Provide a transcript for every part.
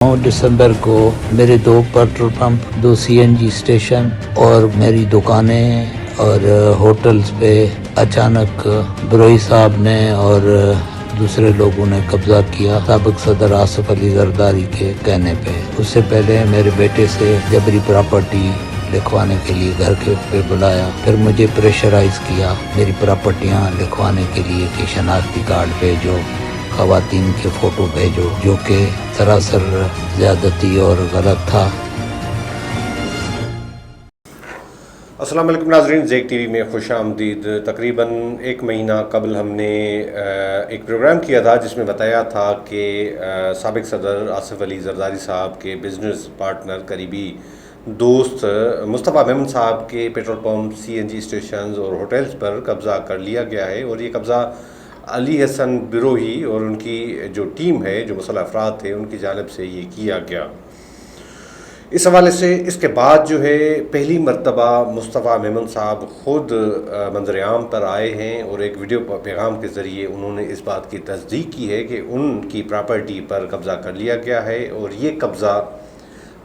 9 दिसंबर को मेरे 2 petrol pump, 2 CNG station और मेरी दुकानें और होटल्स पे अचानक बरोई साहब ने और दूसरे लोगों ने कब्जा किया, साबिक सदर आसिफ अली जरदारी के कहने पे। उससे पहले मेरे बेटे से जबरी प्रॉपर्टी लिखवाने के लिए घर के पे बुलाया, फिर मुझे प्रेशराइज किया मेरी प्रॉपर्टियां लिखवाने के लिए कि शनाख्ती कार्ड भेजो, खवातीन के फ़ोटो भेजो, जो कि सरासर ज़्यादती और गलत था। अस्सलाम वालेकुम नाज़रीन, ज़ेक टीवी में खुश आमदीद। तकरीबन 1 महीना कबल हमने एक प्रोग्राम किया था जिसमें बताया था कि साबिक सदर आसिफ अली जरदारी साहब के बिज़नेस पार्टनर, करीबी दोस्त मुस्तफ़ा मेमन साहब के पेट्रोल पंप, सीएनजी स्टेशंस और होटल्स पर कब्ज़ा कर लिया गया है। और ये कब्ज़ा अली हसन बिरोही और उनकी जो टीम है, जो मुसल्लह अफराद थे, उनकी जानिब से ये किया गया। इस हवाले से इसके बाद जो है पहली मरतबा मुस्तफ़ा मेमन साहब ख़ुद मंज़र-ए-आम पर आए हैं और एक वीडियो पैगाम के ज़रिए उन्होंने इस बात की तस्दीक की है कि उनकी प्रॉपर्टी पर कब्ज़ा कर लिया गया है और ये कब्ज़ा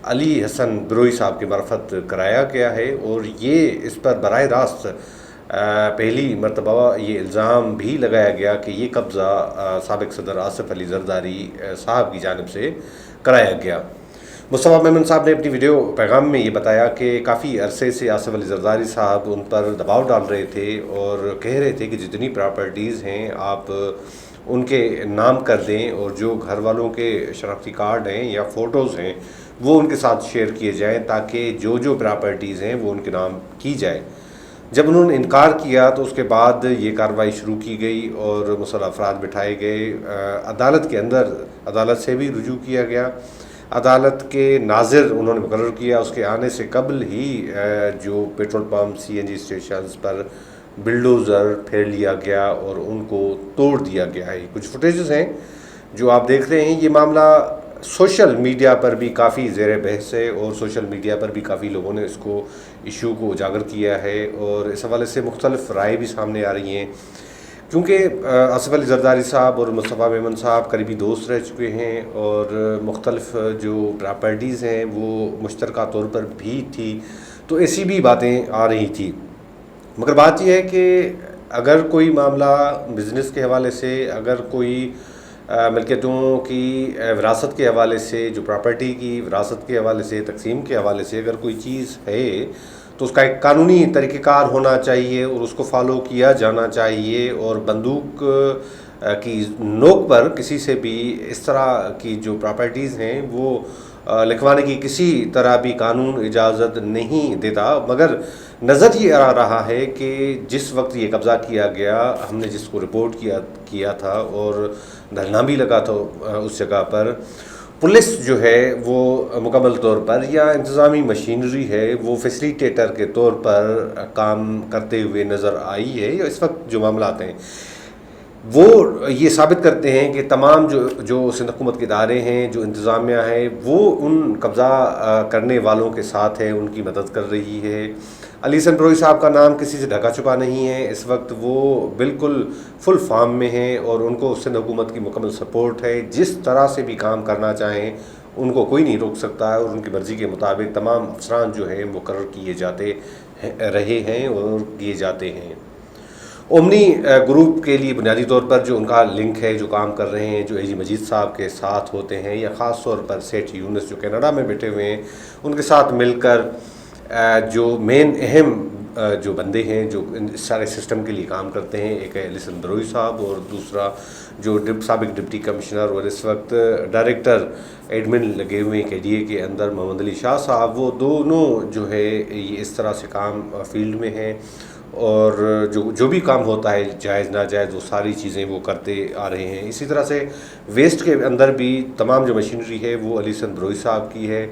अली हसन बिरोही साहब की मार्फत कराया गया है। और ये इस पर बराह रास्त पहली मरतबा ये इल्ज़ाम भी लगाया गया कि ये कब्ज़ा साबिक सदर आसिफ अली जरदारी साहब की जानिब से कराया गया। मुस्तफ़ा मेमन साहब ने अपनी वीडियो पैगाम में ये बताया कि काफ़ी अरसे से आसिफ अली जरदारी साहब उन पर दबाव डाल रहे थे और कह रहे थे कि जितनी प्रॉपर्टीज़ हैं आप उनके नाम कर दें और जो घर वालों के शनाख्ती कार्ड हैं या फ़ोटोज़ हैं वो उनके साथ शेयर किए जाएँ ताकि जो जो प्रॉपर्टीज़ हैं वो उनके नाम की जाए। जब उन्होंने इनकार किया तो उसके बाद ये कार्रवाई शुरू की गई और मुसल्लह अफराद बिठाए गए। अदालत के अंदर अदालत से भी रुजू किया गया, अदालत के नाज़िर उन्होंने मुकर्रर किया। उसके आने से कबल ही जो पेट्रोल पंप, सीएनजी स्टेशंस पर बिल्डोज़र फेर लिया गया और उनको तोड़ दिया गया है। कुछ फुटेजेस हैं जो आप देख रहे हैं। ये मामला सोशल मीडिया पर भी काफ़ी ज़ेर बहस है और सोशल मीडिया पर भी काफ़ी लोगों ने इसको इशू को उजागर किया है और इस हवाले से मुख्तलिफ राय भी सामने आ रही हैं, क्योंकि आसिफ अली जरदारी साहब और मुस्तफ़ा मेमन साहब करीबी दोस्त रह चुके हैं और मुख्तलिफ जो प्रॉपर्टीज़ हैं वो मुश्तरका तौर पर भी थी, तो ऐसी भी बातें आ रही थी। मगर बात यह है कि अगर कोई मामला बिज़नेस के हवाले से, अगर कोई मिल्कियतों की विरासत के हवाले से, जो प्रॉपर्टी की विरासत के हवाले से, तकसीम के हवाले से अगर कोई चीज़ है तो उसका एक कानूनी तरीक़ेकार होना चाहिए और उसको फॉलो किया जाना चाहिए। और बंदूक की नोक पर किसी से भी इस तरह की जो प्रॉपर्टीज़ हैं वो लिखवाने की किसी तरह भी कानून इजाज़त नहीं देता। मगर नज़र ये आ रहा है कि जिस वक्त ये कब्ज़ा किया गया, हमने जिसको रिपोर्ट किया था और धरना भी लगा था उस जगह पर, पुलिस जो है वो मुकम्मल तौर पर या इंतज़ामी मशीनरी है वो फैसिलिटेटर के तौर पर काम करते हुए नज़र आई है। इस वक्त जो मामला आते हैं वो ये साबित करते हैं कि तमाम जो सिंध हुकूमत के इदारे हैं, जो इंतज़ामिया है, वो उन कब्ज़ा करने वालों के साथ है, उनकी मदद कर रही है। अली हसन बिरोही साहब का नाम किसी से ढका छुपा नहीं है। इस वक्त वो बिल्कुल फुल फॉर्म में हैं और उनको सिंध हुकूमत की मुकम्मल सपोर्ट है। जिस तरह से भी काम करना चाहें उनको कोई नहीं रोक सकता है और उनकी मर्ज़ी के मुताबिक तमाम अफसरान जो हैं मुकर्रर किए जाते रहे हैं और किए जाते हैं। ओमनी ग्रुप के लिए बुनियादी तौर पर जो उनका लिंक है, जो काम कर रहे हैं, जो एजी मजीद साहब के साथ होते हैं या ख़ास तौर पर सेठ यूनुस जो कनाडा में बैठे हुए हैं, उनके साथ मिलकर जो मेन अहम जो बंदे हैं जो इस सारे सिस्टम के लिए काम करते हैं, एक है अली हसन बिरोही साहब और दूसरा जो साबिक डिप्टी कमिश्नर और इस वक्त डायरेक्टर एडमिन लगे हुए हैं KDA के अंदर मोहम्मद अली शाह साहब, वो दोनों जो है ये इस तरह से काम फील्ड में हैं और जो भी काम होता है जायज़ नाजायज़ वो सारी चीज़ें वो करते आ रहे हैं। इसी तरह से वेस्ट के अंदर भी तमाम जो मशीनरी है वो अली हसन बिरोही साहब की है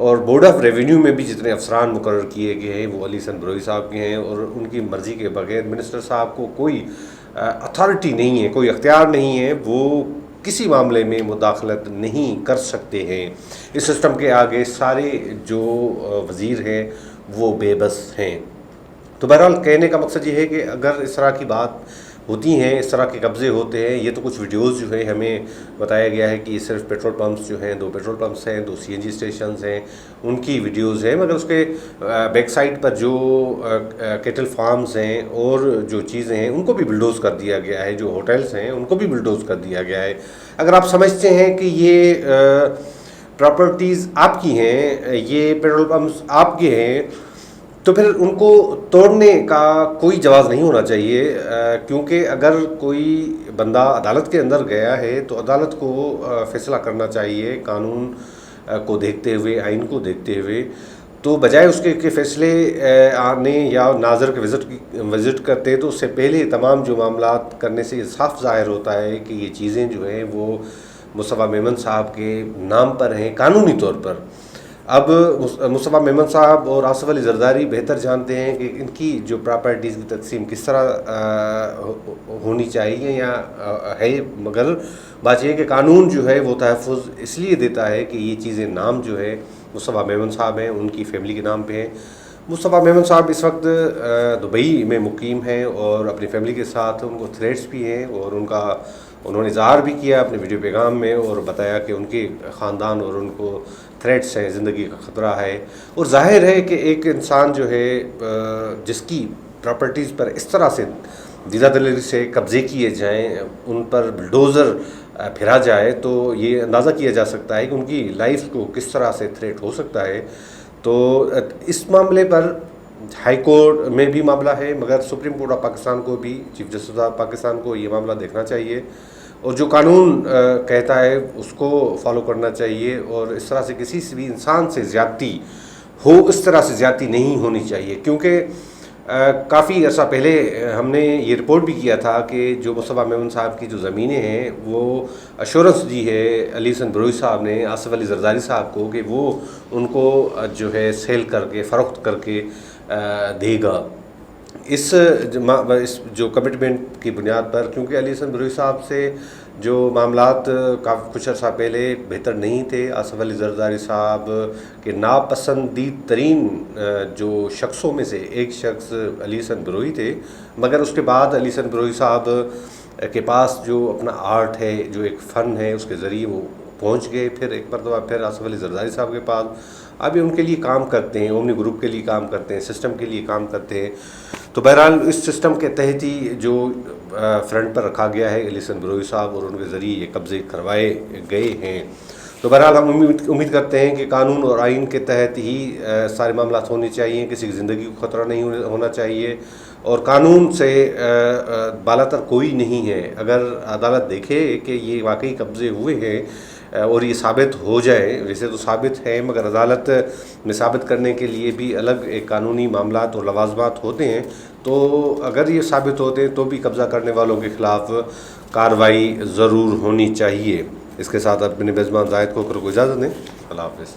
और बोर्ड ऑफ रेवेन्यू में भी जितने अफसरान मुकर्रर किए गए हैं वो अली हसन बिरोही साहब के हैं और उनकी मर्ज़ी के बगैर मिनिस्टर साहब को कोई अथॉरिटी नहीं है, कोई अख्तियार नहीं है, वो किसी मामले में मुदाखलत नहीं कर सकते हैं। इस सिस्टम के आगे सारे जो वज़ीर हैं वो बेबस हैं। तो बहरहाल कहने का मकसद ये है कि अगर इस तरह की बात ہوتی ہیں، اس طرح کے قبضے ہوتے ہیں. یہ تو کچھ ویڈیوز جو ہیں ہمیں بتایا گیا ہے کہ یہ صرف پیٹرول پمپس جو ہیں 2 پیٹرول پمپس ہیں، 2 CNG اسٹیشنز ہیں، ان کی ویڈیوز ہیں. مگر اس کے بیک سائڈ پر جو کیٹل فارمز ہیں اور جو چیزیں ہیں ان کو بھی بلڈوز کر دیا گیا ہے، جو ہوٹلز ہیں ان کو بھی بلڈوز کر دیا گیا ہے. اگر آپ سمجھتے ہیں کہ یہ پراپرٹیز آپ کی ہیں، یہ پیٹرول پمپس آپ کے ہیں، تو پھر ان کو توڑنے کا کوئی جواز نہیں ہونا چاہیے. کیونکہ اگر کوئی بندہ عدالت کے اندر گیا ہے تو عدالت کو فیصلہ کرنا چاہیے قانون کو دیکھتے ہوئے، آئین کو دیکھتے ہوئے. تو بجائے اس کے فیصلے آنے یا ناظر کے وزٹ کرتے تو اس سے پہلے تمام جو معاملات کرنے سے یہ صاف ظاہر ہوتا ہے کہ یہ چیزیں جو ہیں وہ مصطفیٰ میمن صاحب کے نام پر ہیں قانونی طور پر. اب مصطفیٰ میمن صاحب اور آصف علی زرداری بہتر جانتے ہیں کہ ان کی جو پراپرٹیز کی تقسیم کس طرح ہونی چاہیے یا ہے. مگر بات یہ ہے کہ قانون جو ہے وہ تحفظ اس لیے دیتا ہے کہ یہ چیزیں نام جو ہے مصطفیٰ میمن صاحب ہیں، ان کی فیملی کے نام پہ ہیں. مصطفیٰ میمن صاحب اس وقت دبئی میں مقیم ہیں اور اپنی فیملی کے ساتھ. ان کو تھریٹس بھی ہیں اور انہوں نے اظہار بھی کیا اپنے ویڈیو پیغام میں اور بتایا کہ ان کے خاندان اور ان کو تھریٹس ہیں، زندگی کا خطرہ ہے. اور ظاہر ہے کہ ایک انسان جو ہے جس کی پراپرٹیز پر اس طرح سے دیدہ دلیری سے قبضے کیے جائیں، ان پر بلڈوزر پھرا جائے، تو یہ اندازہ کیا جا سکتا ہے کہ ان کی لائف کو کس طرح سے تھریٹ ہو سکتا ہے. تو اس معاملے پر ہائی کورٹ میں بھی معاملہ ہے، مگر سپریم کورٹ آف پاکستان کو بھی، چیف جسٹس آف پاکستان کو یہ معاملہ دیکھنا چاہیے اور جو قانون کہتا ہے اس کو فالو کرنا چاہیے. اور اس طرح سے کسی سے بھی انسان سے زیادتی ہو، اس طرح سے زیادتی نہیں ہونی چاہیے. کیونکہ کافی عرصہ پہلے ہم نے یہ رپورٹ بھی کیا تھا کہ جو مصطفیٰ میمن صاحب کی جو زمینیں ہیں وہ ایشورنس دی ہے علی حسن بروئی صاحب نے آصف علی زرداری صاحب کو کہ وہ ان کو جو ہے سیل کر کے، فروخت کر کے دے گا. اس جو کمٹمنٹ کی بنیاد پر، کیونکہ علی حسن بروئی صاحب سے جو معاملات کچھ عرصہ پہلے بہتر نہیں تھے، آصف علی زرداری صاحب کے ناپسندید ترین جو شخصوں میں سے ایک شخص علی حسن بروئی تھے. مگر اس کے بعد علی حسن بروئی صاحب کے پاس جو اپنا آرٹ ہے، جو ایک فن ہے، اس کے ذریعے وہ پہنچ گئے. پھر ایک مرتبہ پھر آصف علی زرداری صاحب کے پاس ابھی ان کے لیے کام کرتے ہیں، اومنی گروپ کے لیے کام کرتے ہیں، سسٹم کے لیے کام کرتے ہیں. تو بہرحال اس سسٹم کے تحت ہی جو فرنٹ پر رکھا گیا ہے علی حسن بروئی صاحب اور ان کے ذریعے یہ قبضے کروائے گئے ہیں. تو بہرحال ہم امید کرتے ہیں کہ قانون اور آئین کے تحت ہی سارے معاملات ہونے چاہیے، کسی کی زندگی کو خطرہ نہیں ہونا چاہیے اور قانون سے بالاتر کوئی نہیں ہے. اگر عدالت دیکھے کہ یہ واقعی قبضے ہوئے ہیں اور یہ ثابت ہو جائے، ویسے تو ثابت ہے مگر عدالت میں ثابت کرنے کے لیے بھی الگ ایک قانونی معاملات اور لوازمات ہوتے ہیں، تو اگر یہ ثابت ہوتے ہیں تو بھی قبضہ کرنے والوں کے خلاف کارروائی ضرور ہونی چاہیے. اس کے ساتھ اپنے میزبان زاہد کو اجازت دیں. اللہ حافظ.